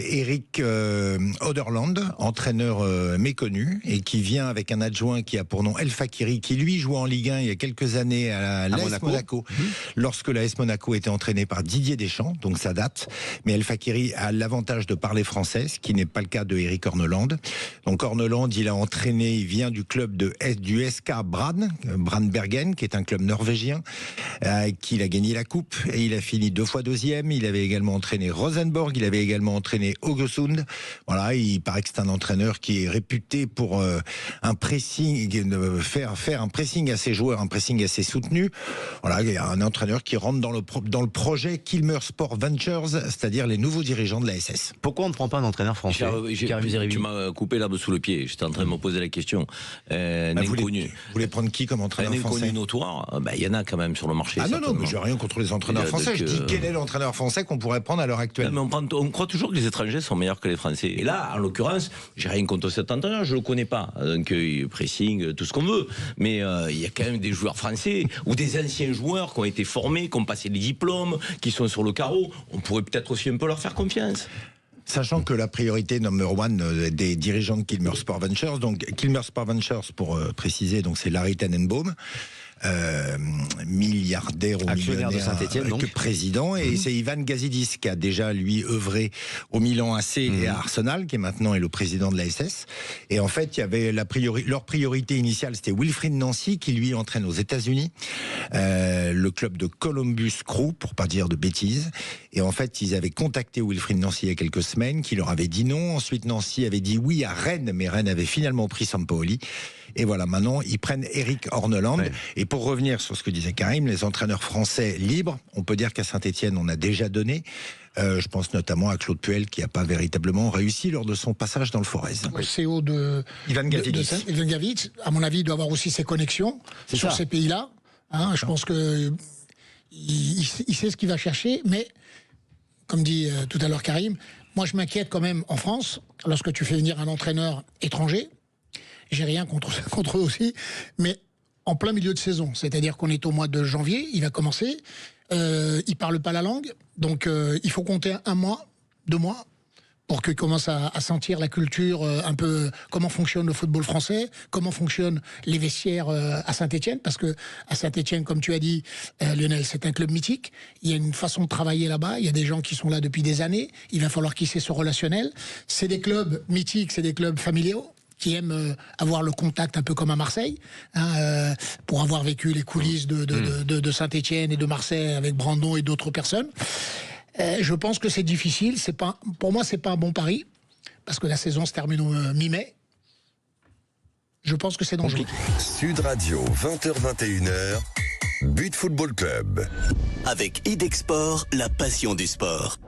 Eric Oderland, entraîneur méconnu, et qui vient avec un adjoint qui a pour nom El Fakiri, qui lui jouait en Ligue 1 il y a quelques années à l'AS Monaco, lorsque l'AS Monaco était entraîné par Didier Deschamps, donc ça date. Mais El Fakiri a l'avantage de parler français, ce qui n'est pas le cas de Eric Orneland. Donc Orneland, il a entraîné, il vient du club du SK Brandbergen, qui est un club norvégien, qu'il a gagné la coupe, et il a fini 2 fois deuxième. Il avait également entraîné Rosenborg, il avait également entraîné Haugesund. Voilà, il paraît que c'est un entraîneur qui est réputé pour un pressing, faire un pressing à ses joueurs, un pressing assez soutenu. Voilà, il y a un entraîneur qui rentre dans le projet Kilmer Sport Ventures, c'est-à-dire les nouveaux dirigeants de la SS. Pourquoi on ne prend pas un entraîneur français? Tu m'as coupé l'herbe sous le pied. J'étais en train de me poser la question. Vous voulez prendre qui comme entraîneur français? Un inconnu notoire, il y en a quand même sur le marché. Ah non, mais j'ai rien contre les entraîneurs français. Je dis quel est l'entraîneur français qu'on pourrait prendre à l'heure actuelle. Non, mais on croit toujours que les étrangers sont meilleurs que les Français. Et là, en l'occurrence, j'ai rien contre cet entraîneur, je le connais pas. Donc pressing, tout ce qu'on veut. Mais il y a quand même des joueurs français ou des anciens joueurs qui ont été formés, qui ont passé les diplômes, qui sont sur le carreau. On pourrait peut-être aussi un peu leur faire confiance. Sachant que la priorité number one des dirigeants de Kilmer Sport Ventures, donc Kilmer Sport Ventures pour préciser, donc c'est Larry Tannenbaum, milliardaire ou actionnaire de Saint-Etienne, donc président, et c'est Ivan Gazidis qui a déjà lui œuvré au Milan AC et à Arsenal, qui est maintenant le président de la SS. Et en fait, il y avait leur priorité initiale, c'était Wilfried Nancy, qui lui entraîne aux États-Unis, le club de Columbus Crew, pour pas dire de bêtises. Et en fait, ils avaient contacté Wilfried Nancy il y a quelques semaines, qui leur avait dit non. Ensuite, Nancy avait dit oui à Rennes, mais Rennes avait finalement pris Sampaoli. Et voilà, maintenant, ils prennent Eric Orneland. Ouais. Et pour revenir sur ce que disait Karim, les entraîneurs français libres, on peut dire qu'à Saint-Etienne, on a déjà donné. Je pense notamment à Claude Puel, qui n'a pas véritablement réussi lort de son passage dans le Forez. Le CEO de Ivan Gavitz, à mon avis, doit avoir aussi ses connexions sur ces pays-là. Hein, je pense que il sait ce qu'il va chercher, mais comme dit tout à l'heure Karim, moi je m'inquiète quand même en France, lorsque tu fais venir un entraîneur étranger. J'ai rien contre eux aussi, mais en plein milieu de saison, c'est-à-dire qu'on est au mois de janvier, il va commencer, il parle pas la langue, donc il faut compter 1 mois, 2 mois, pour qu'il commence à sentir la culture, un peu comment fonctionne le football français, comment fonctionnent les vestiaires à Saint-Etienne, parce que à Saint-Etienne, comme tu as dit, Lionel, c'est un club mythique, il y a une façon de travailler là-bas, il y a des gens qui sont là depuis des années, il va falloir qu'ils aient ce relationnel, c'est des clubs mythiques, c'est des clubs familiaux, qui aiment avoir le contact un peu comme à Marseille, hein, pour avoir vécu les coulisses de Saint-Etienne et de Marseille avec Brandon et d'autres personnes. Je pense que c'est difficile. Pour moi, c'est pas un bon pari, parce que la saison se termine au mi-mai. Je pense que c'est dangereux. Sud Radio, 20h-21h, But Football Club. Avec Idexport, la passion du sport.